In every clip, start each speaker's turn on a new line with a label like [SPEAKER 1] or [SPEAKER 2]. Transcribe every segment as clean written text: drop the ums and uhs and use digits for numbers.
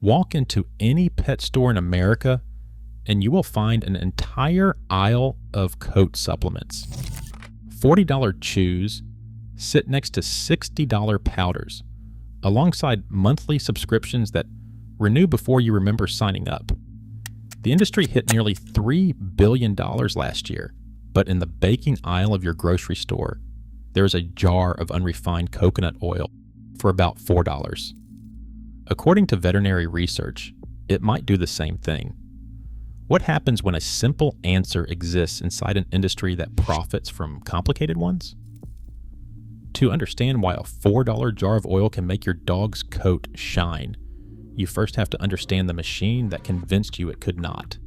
[SPEAKER 1] Walk into any pet store in America and you will find an entire aisle of coat supplements. $40 chews sit next to $60 powders, alongside monthly subscriptions that renew before you remember signing up. The industry hit nearly $3 billion last year, but in the baking aisle of your grocery store, there is a jar of unrefined coconut oil for about $4. According to veterinary research, it might do the same thing. What happens when a simple answer exists inside an industry that profits from complicated ones? To understand why a $4 jar of oil can make your dog's coat shine, you first have to understand the machine that convinced you it could not.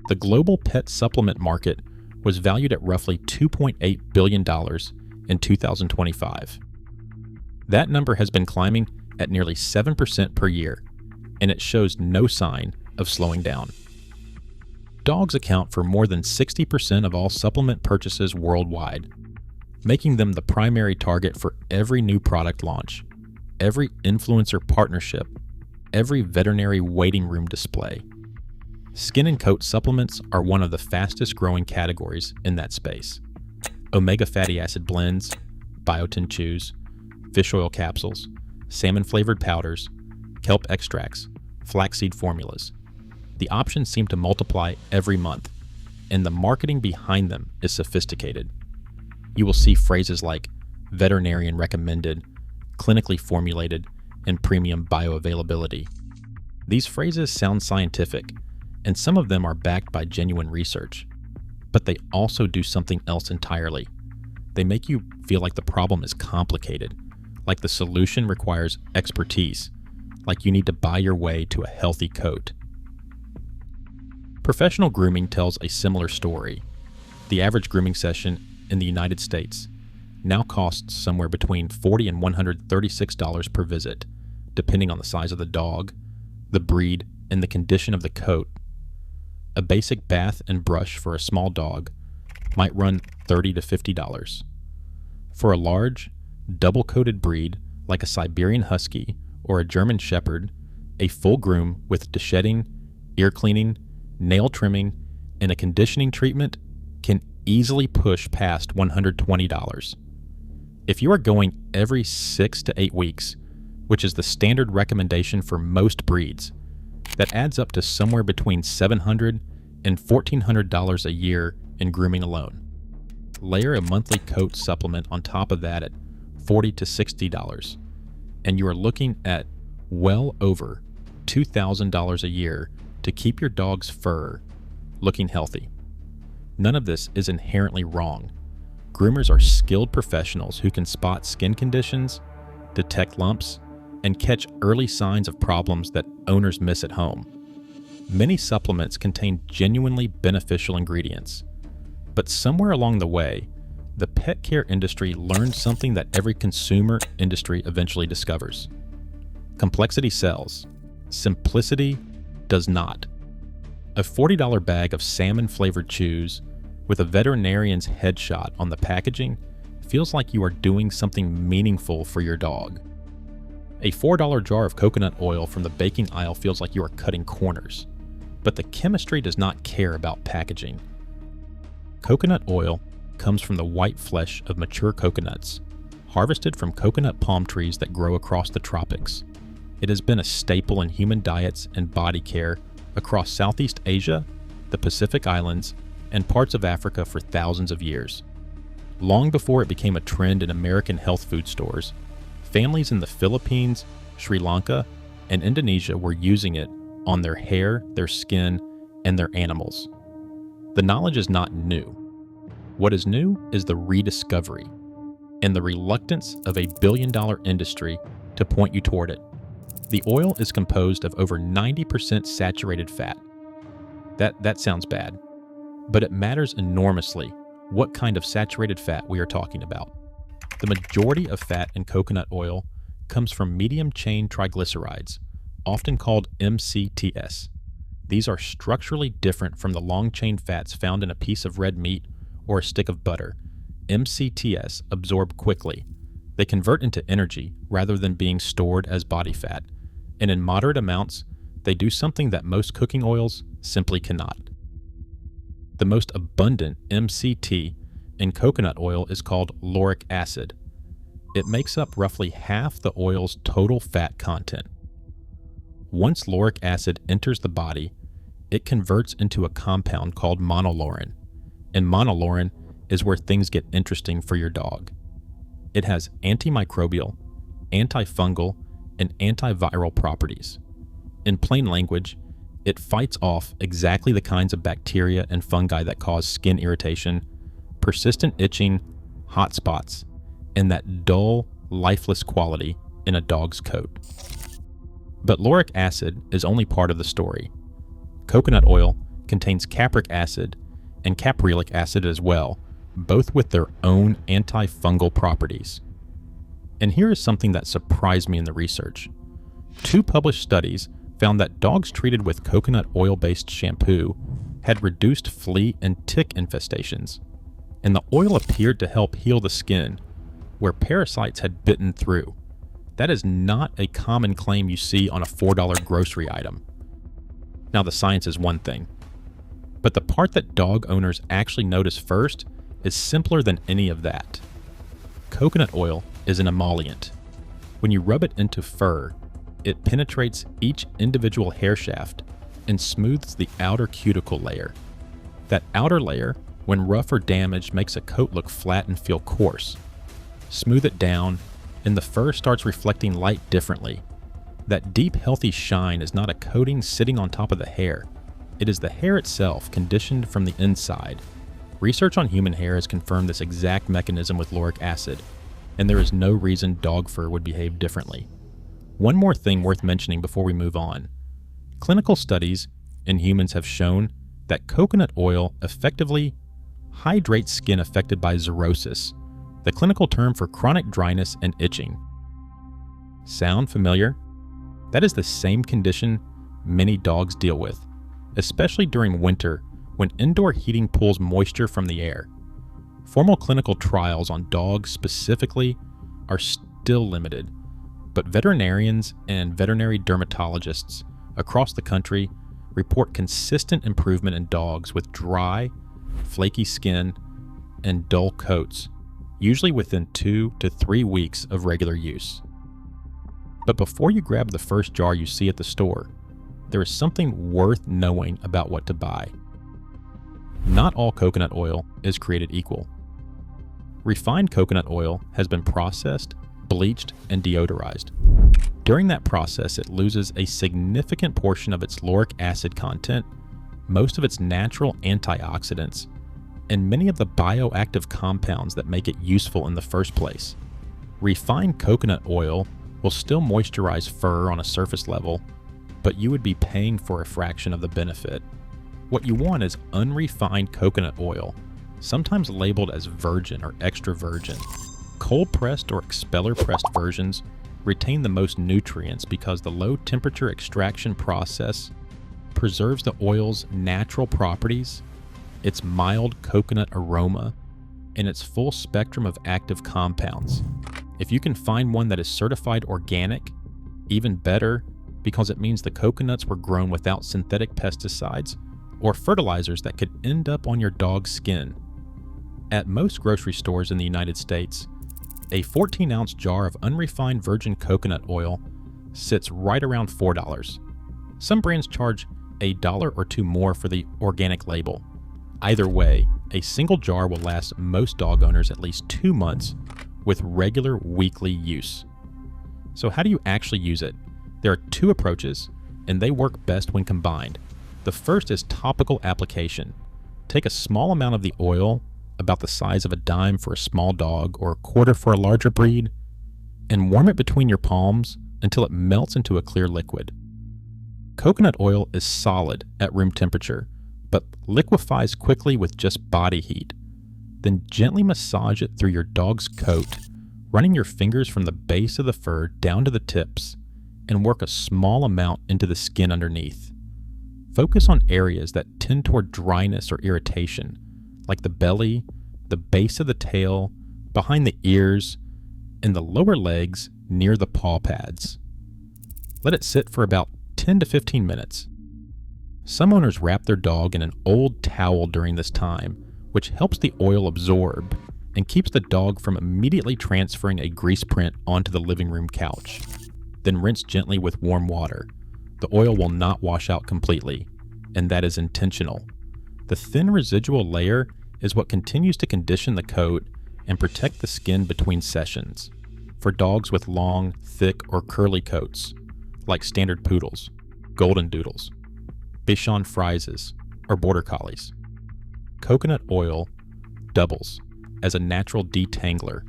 [SPEAKER 1] The global pet supplement market was valued at roughly $2.8 billion in 2025. That number has been climbing at nearly 7% per year, and it shows no sign of slowing down. Dogs account for more than 60% of all supplement purchases worldwide, making them the primary target for every new product launch, every influencer partnership, every veterinary waiting room display. Skin and coat supplements are one of the fastest growing categories in that space. Omega fatty acid blends, biotin chews, fish oil capsules, salmon flavored powders, kelp extracts, flaxseed formulas. The options seem to multiply every month, and the marketing behind them is sophisticated. You will see phrases like veterinarian recommended, clinically formulated, and premium bioavailability. These phrases sound scientific, and some of them are backed by genuine research, but they also do something else entirely. They make you feel like the problem is complicated, like the solution requires expertise, like you need to buy your way to a healthy coat. Professional grooming tells a similar story. The average grooming session in the United States now costs somewhere between $40 and $136 per visit, depending on the size of the dog, the breed, and the condition of the coat. A basic bath and brush for a small dog might run $30 to $50. For a large, double-coated breed like a Siberian Husky or a German Shepherd, a full groom with deshedding, ear cleaning, nail trimming, and a conditioning treatment can easily push past $120. If you are going every 6 to 8 weeks, which is the standard recommendation for most breeds, that adds up to somewhere between $700 and $1,400 a year in grooming alone. Layer a monthly coat supplement on top of that at $40 to $60, and you are looking at well over $2,000 a year to keep your dog's fur looking healthy. None of this is inherently wrong. Groomers are skilled professionals who can spot skin conditions, detect lumps, and catch early signs of problems that owners miss at home. Many supplements contain genuinely beneficial ingredients, but somewhere along the way, the pet care industry learned something that every consumer industry eventually discovers. Complexity sells. Simplicity does not. A $40 bag of salmon-flavored chews with a veterinarian's headshot on the packaging feels like you are doing something meaningful for your dog. A $4 jar of coconut oil from the baking aisle feels like you are cutting corners. But the chemistry does not care about packaging. Coconut oil comes from the white flesh of mature coconuts, harvested from coconut palm trees that grow across the tropics. It has been a staple in human diets and body care across Southeast Asia, the Pacific Islands, and parts of Africa for thousands of years. Long before it became a trend in American health food stores, families in the Philippines, Sri Lanka, and Indonesia were using it on their hair, their skin, and their animals. The knowledge is not new. What is new is the rediscovery and the reluctance of a billion-dollar industry to point you toward it. The oil is composed of over 90% saturated fat. That sounds bad, but it matters enormously what kind of saturated fat we are talking about. The majority of fat in coconut oil comes from medium-chain triglycerides, often called MCTs. These are structurally different from the long-chain fats found in a piece of red meat or a stick of butter. MCTs absorb quickly. They convert into energy rather than being stored as body fat, and in moderate amounts, they do something that most cooking oils simply cannot. The most abundant MCT in coconut oil is called lauric acid. It makes up roughly half the oil's total fat content. Once lauric acid enters the body, it converts into a compound called monolaurin, and monolaurin is where things get interesting for your dog. It has antimicrobial, antifungal, and antiviral properties. In plain language, it fights off exactly the kinds of bacteria and fungi that cause skin irritation, persistent itching, hot spots, and that dull, lifeless quality in a dog's coat. But lauric acid is only part of the story. Coconut oil contains capric acid and caprylic acid as well, both with their own antifungal properties. And here is something that surprised me in the research. 2 published studies found that dogs treated with coconut oil-based shampoo had reduced flea and tick infestations, and the oil appeared to help heal the skin where parasites had bitten through. That is not a common claim you see on a $4 grocery item. Now, the science is one thing, but the part that dog owners actually notice first is simpler than any of that. Coconut oil is an emollient. When you rub it into fur, it penetrates each individual hair shaft and smooths the outer cuticle layer. That outer layer, when rough or damaged, makes a coat look flat and feel coarse. Smooth it down, and the fur starts reflecting light differently. That deep, healthy shine is not a coating sitting on top of the hair. It is the hair itself conditioned from the inside. Research on human hair has confirmed this exact mechanism with lauric acid, and there is no reason dog fur would behave differently. One more thing worth mentioning before we move on. Clinical studies in humans have shown that coconut oil effectively hydrates skin affected by xerosis, the clinical term for chronic dryness and itching. Sound familiar? That is the same condition many dogs deal with, especially during winter when indoor heating pulls moisture from the air. Formal clinical trials on dogs specifically are still limited, but veterinarians and veterinary dermatologists across the country report consistent improvement in dogs with dry, flaky skin and dull coats, usually within 2 to 3 weeks of regular use. But before you grab the first jar you see at the store, there is something worth knowing about what to buy. Not all coconut oil is created equal. Refined coconut oil has been processed, bleached, and deodorized. During that process, it loses a significant portion of its lauric acid content, most of its natural antioxidants, and many of the bioactive compounds that make it useful in the first place. Refined coconut oil will still moisturize fur on a surface level, but you would be paying for a fraction of the benefit. What you want is unrefined coconut oil, sometimes labeled as virgin or extra virgin. Cold-pressed or expeller-pressed versions retain the most nutrients because the low-temperature extraction process preserves the oil's natural properties, its mild coconut aroma, and its full spectrum of active compounds. If you can find one that is certified organic, even better, because it means the coconuts were grown without synthetic pesticides or fertilizers that could end up on your dog's skin. At most grocery stores in the United States, a 14-ounce jar of unrefined virgin coconut oil sits right around $4. Some brands charge $1 or $2 more for the organic label. Either way, a single jar will last most dog owners at least 2 months with regular weekly use. So how do you actually use it? There are 2 approaches, and they work best when combined. The first is topical application. Take a small amount of the oil, about the size of a dime for a small dog or a quarter for a larger breed, and warm it between your palms until it melts into a clear liquid. Coconut oil is solid at room temperature, but liquefies quickly with just body heat. Then gently massage it through your dog's coat, running your fingers from the base of the fur down to the tips, and work a small amount into the skin underneath. Focus on areas that tend toward dryness or irritation, like the belly, the base of the tail, behind the ears, and the lower legs near the paw pads. Let it sit for about 10 to 15 minutes. Some owners wrap their dog in an old towel during this time, which helps the oil absorb and keeps the dog from immediately transferring a grease print onto the living room couch. Then rinse gently with warm water. The oil will not wash out completely, and that is intentional. The thin residual layer is what continues to condition the coat and protect the skin between sessions. For dogs with long, thick, or curly coats, like standard poodles, golden doodles, Bichon Frises, or border collies, coconut oil doubles as a natural detangler.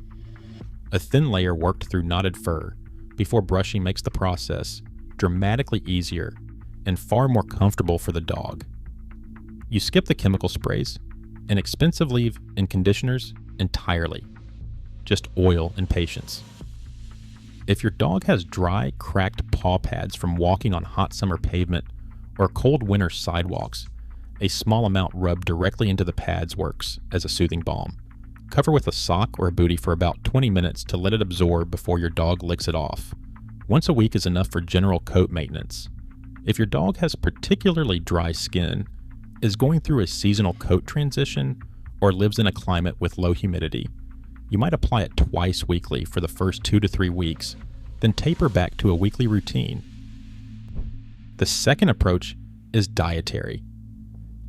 [SPEAKER 1] A thin layer worked through knotted fur before brushing makes the process dramatically easier and far more comfortable for the dog. You skip the chemical sprays and expensive leave and conditioners entirely. Just oil and patience. If your dog has dry, cracked paw pads from walking on hot summer pavement or cold winter sidewalks, a small amount rubbed directly into the pads works as a soothing balm. Cover with a sock or a booty for about 20 minutes to let it absorb before your dog licks it off. Once a week is enough for general coat maintenance. If your dog has particularly dry skin, is going through a seasonal coat transition, or lives in a climate with low humidity, you might apply it twice weekly for the first 2 to 3 weeks, then taper back to a weekly routine. The second approach is dietary.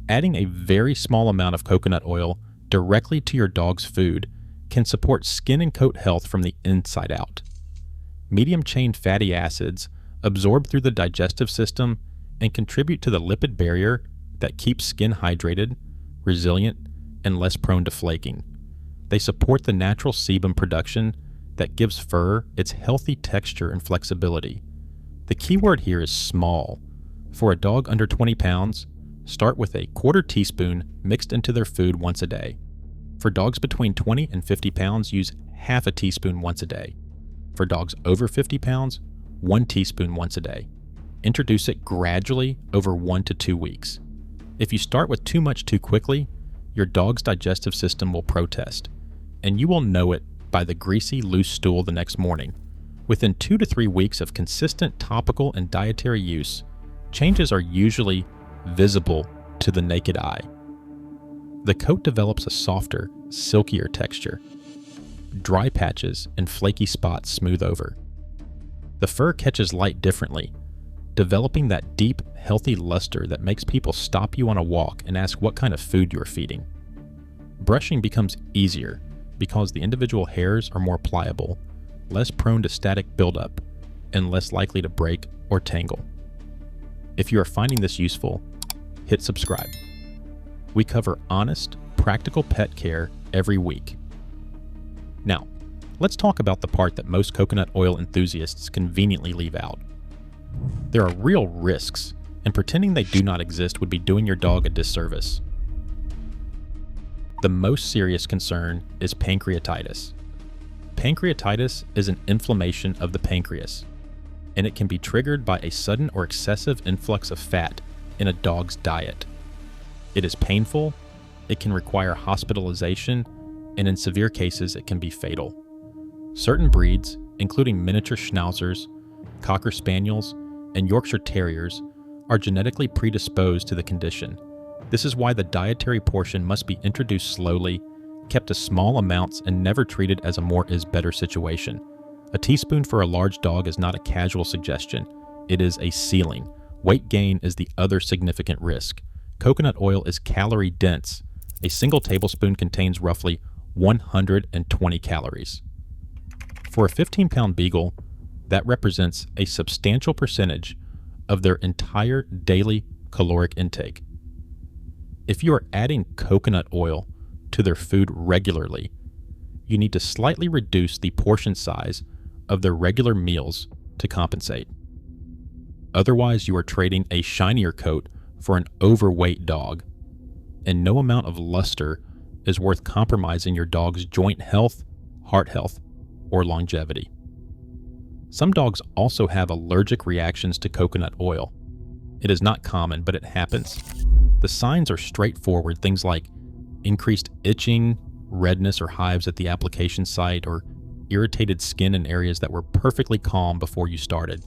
[SPEAKER 1] Adding a very small amount of coconut oil directly to your dog's food can support skin and coat health from the inside out. Medium-chain fatty acids absorb through the digestive system and contribute to the lipid barrier that keeps skin hydrated, resilient, and less prone to flaking. They support the natural sebum production that gives fur its healthy texture and flexibility. The key word here is small. For a dog under 20 pounds, start with a quarter teaspoon mixed into their food once a day. For dogs between 20 and 50 pounds, use half a teaspoon once a day. For dogs over 50 pounds, 1 teaspoon once a day. Introduce it gradually over 1 to 2 weeks. If you start with too much too quickly, your dog's digestive system will protest, and you will know it by the greasy, loose stool the next morning. Within 2 to 3 weeks of consistent topical and dietary use, changes are usually visible to the naked eye. The coat develops a softer, silkier texture. Dry patches and flaky spots smooth over. The fur catches light differently, developing that deep, healthy luster that makes people stop you on a walk and ask what kind of food you are feeding. Brushing becomes easier because the individual hairs are more pliable, less prone to static buildup, and less likely to break or tangle. If you are finding this useful, hit subscribe. We cover honest, practical pet care every week. Now, let's talk about the part that most coconut oil enthusiasts conveniently leave out. There are real risks, and pretending they do not exist would be doing your dog a disservice. The most serious concern is pancreatitis. Pancreatitis is an inflammation of the pancreas, and it can be triggered by a sudden or excessive influx of fat in a dog's diet. It is painful, it can require hospitalization, and in severe cases it can be fatal. Certain breeds, including miniature schnauzers, Cocker Spaniels, and Yorkshire Terriers, are genetically predisposed to the condition. This is why the dietary portion must be introduced slowly, kept to small amounts, and never treated as a more is better situation. A teaspoon for a large dog is not a casual suggestion. It is a ceiling. Weight gain is the other significant risk. Coconut oil is calorie dense. A single tablespoon contains roughly 120 calories. For a 15-pound beagle, that represents a substantial percentage of their entire daily caloric intake. If you are adding coconut oil to their food regularly, you need to slightly reduce the portion size of their regular meals to compensate. Otherwise, you are trading a shinier coat for an overweight dog, and no amount of luster is worth compromising your dog's joint health, heart health, or longevity. Some dogs also have allergic reactions to coconut oil. It is not common, but it happens. The signs are straightforward, things like increased itching, redness or hives at the application site, or irritated skin in areas that were perfectly calm before you started.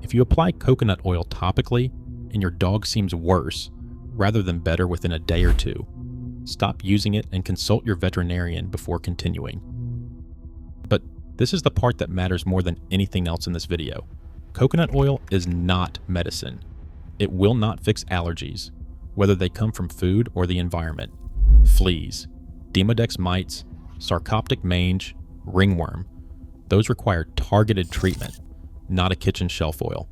[SPEAKER 1] If you apply coconut oil topically and your dog seems worse rather than better within a day or two, stop using it and consult your veterinarian before continuing. But this is the part that matters more than anything else in this video. Coconut oil is not medicine. It will not fix allergies, whether they come from food or the environment. Fleas, Demodex mites, sarcoptic mange, ringworm, those require targeted treatment, not a kitchen shelf oil.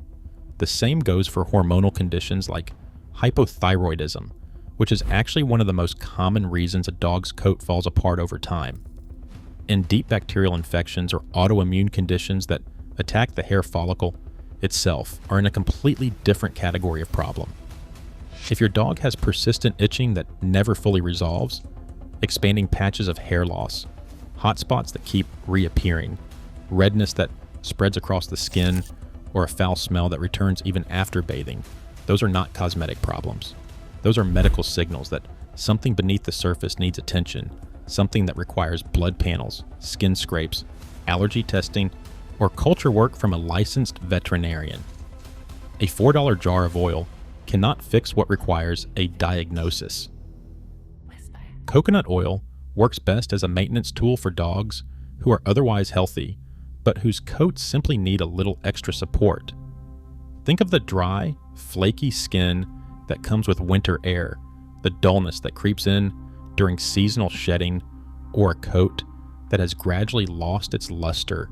[SPEAKER 1] The same goes for hormonal conditions like hypothyroidism, which is actually one of the most common reasons a dog's coat falls apart over time. And deep bacterial infections or autoimmune conditions that attack the hair follicle itself are in a completely different category of problem. If your dog has persistent itching that never fully resolves, expanding patches of hair loss, hot spots that keep reappearing, redness that spreads across the skin, or a foul smell that returns even after bathing, those are not cosmetic problems. Those are medical signals that something beneath the surface needs attention, something that requires blood panels, skin scrapes, allergy testing, or culture work from a licensed veterinarian. A $4 jar of oil cannot fix what requires a diagnosis. Coconut oil works best as a maintenance tool for dogs who are otherwise healthy, but whose coats simply need a little extra support. Think of the dry, flaky skin that comes with winter air, the dullness that creeps in during seasonal shedding, or a coat that has gradually lost its luster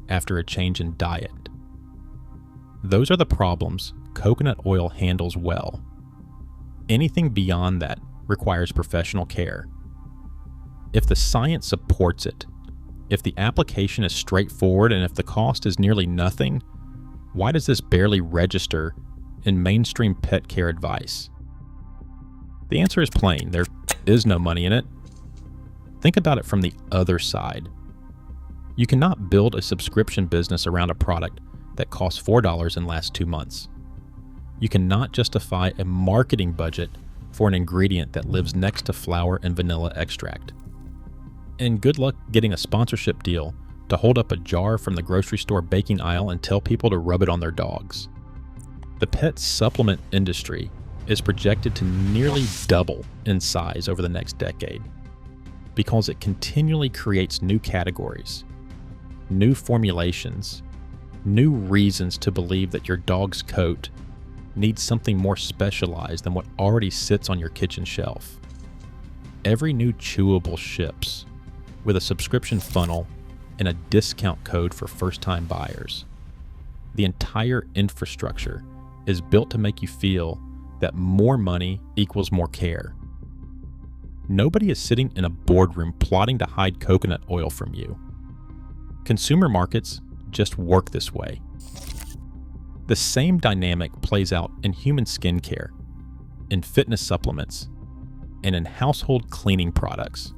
[SPEAKER 1] after a change in diet. Those are the problems coconut oil handles well. Anything beyond that requires professional care. If the science supports it, if the application is straightforward, and if the cost is nearly nothing, why does this barely register in mainstream pet care advice? The answer is plain. There is no money in it. Think about it from the other side. You cannot build a subscription business around a product that costs $4 and lasts 2 months. You cannot justify a marketing budget for an ingredient that lives next to flour and vanilla extract. And good luck getting a sponsorship deal to hold up a jar from the grocery store baking aisle and tell people to rub it on their dogs. The pet supplement industry is projected to nearly double in size over the next decade because it continually creates new categories, new formulations, new reasons to believe that your dog's coat needs something more specialized than what already sits on your kitchen shelf. Every new chewable ships with a subscription funnel and a discount code for first-time buyers. The entire infrastructure is built to make you feel that more money equals more care. Nobody is sitting in a boardroom plotting to hide coconut oil from you. Consumer markets just work this way. The same dynamic plays out in human skincare, in fitness supplements, and in household cleaning products.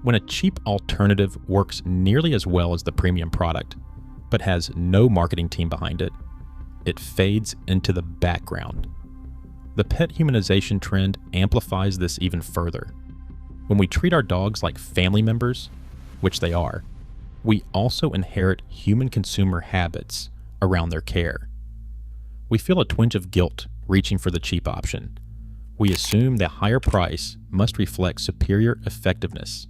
[SPEAKER 1] When a cheap alternative works nearly as well as the premium product, but has no marketing team behind it, it fades into the background. The pet humanization trend amplifies this even further. When we treat our dogs like family members, which they are, we also inherit human consumer habits around their care. We feel a twinge of guilt reaching for the cheap option. We assume the higher price must reflect superior effectiveness.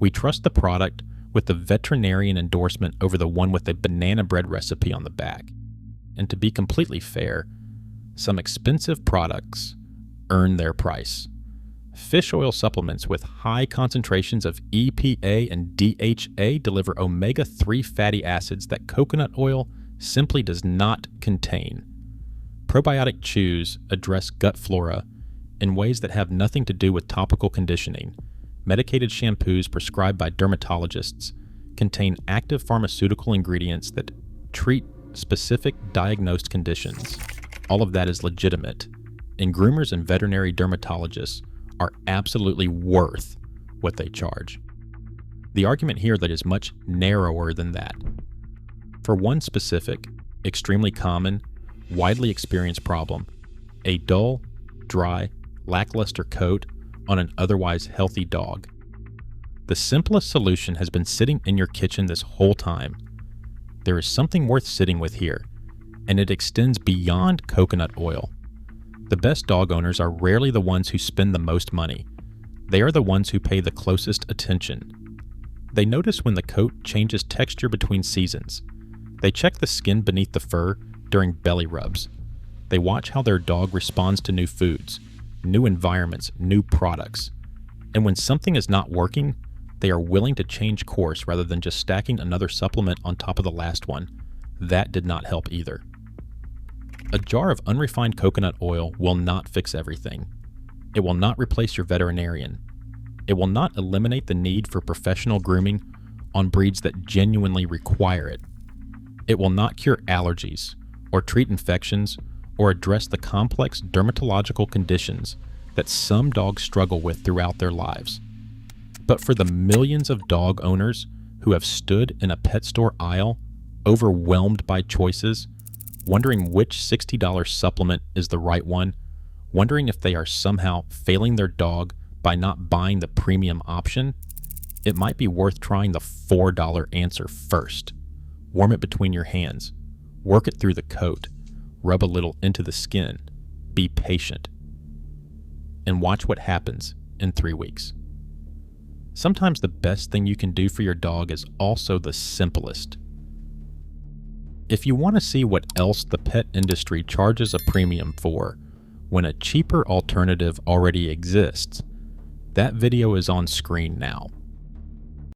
[SPEAKER 1] We trust the product with the veterinarian endorsement over the one with a banana bread recipe on the back. And to be completely fair, some expensive products earn their price. Fish oil supplements with high concentrations of EPA and DHA deliver omega-3 fatty acids that coconut oil simply does not contain. Probiotic chews address gut flora in ways that have nothing to do with topical conditioning. Medicated shampoos prescribed by dermatologists contain active pharmaceutical ingredients that treat specific diagnosed conditions. All of that is legitimate, and groomers and veterinary dermatologists are absolutely worth what they charge. The argument here that is much narrower than that. For one specific, extremely common, widely experienced problem, a dull, dry, lackluster coat on an otherwise healthy dog. The simplest solution has been sitting in your kitchen this whole time. There is something worth sitting with here, and it extends beyond coconut oil. The best dog owners are rarely the ones who spend the most money. They are the ones who pay the closest attention. They notice when the coat changes texture between seasons. They check the skin beneath the fur during belly rubs. They watch how their dog responds to new foods, new environments, new products. And when something is not working, they are willing to change course rather than just stacking another supplement on top of the last one. That did not help either. A jar of unrefined coconut oil will not fix everything. It will not replace your veterinarian. It will not eliminate the need for professional grooming on breeds that genuinely require it. It will not cure allergies, or treat infections, or address the complex dermatological conditions that some dogs struggle with throughout their lives. But for the millions of dog owners who have stood in a pet store aisle, overwhelmed by choices, wondering which $60 supplement is the right one, wondering if they are somehow failing their dog by not buying the premium option, it might be worth trying the $4 answer first. Warm it between your hands. Work it through the coat. Rub a little into the skin. Be patient. And watch what happens in 3 weeks. Sometimes the best thing you can do for your dog is also the simplest. If you want to see what else the pet industry charges a premium for when a cheaper alternative already exists, that video is on screen now.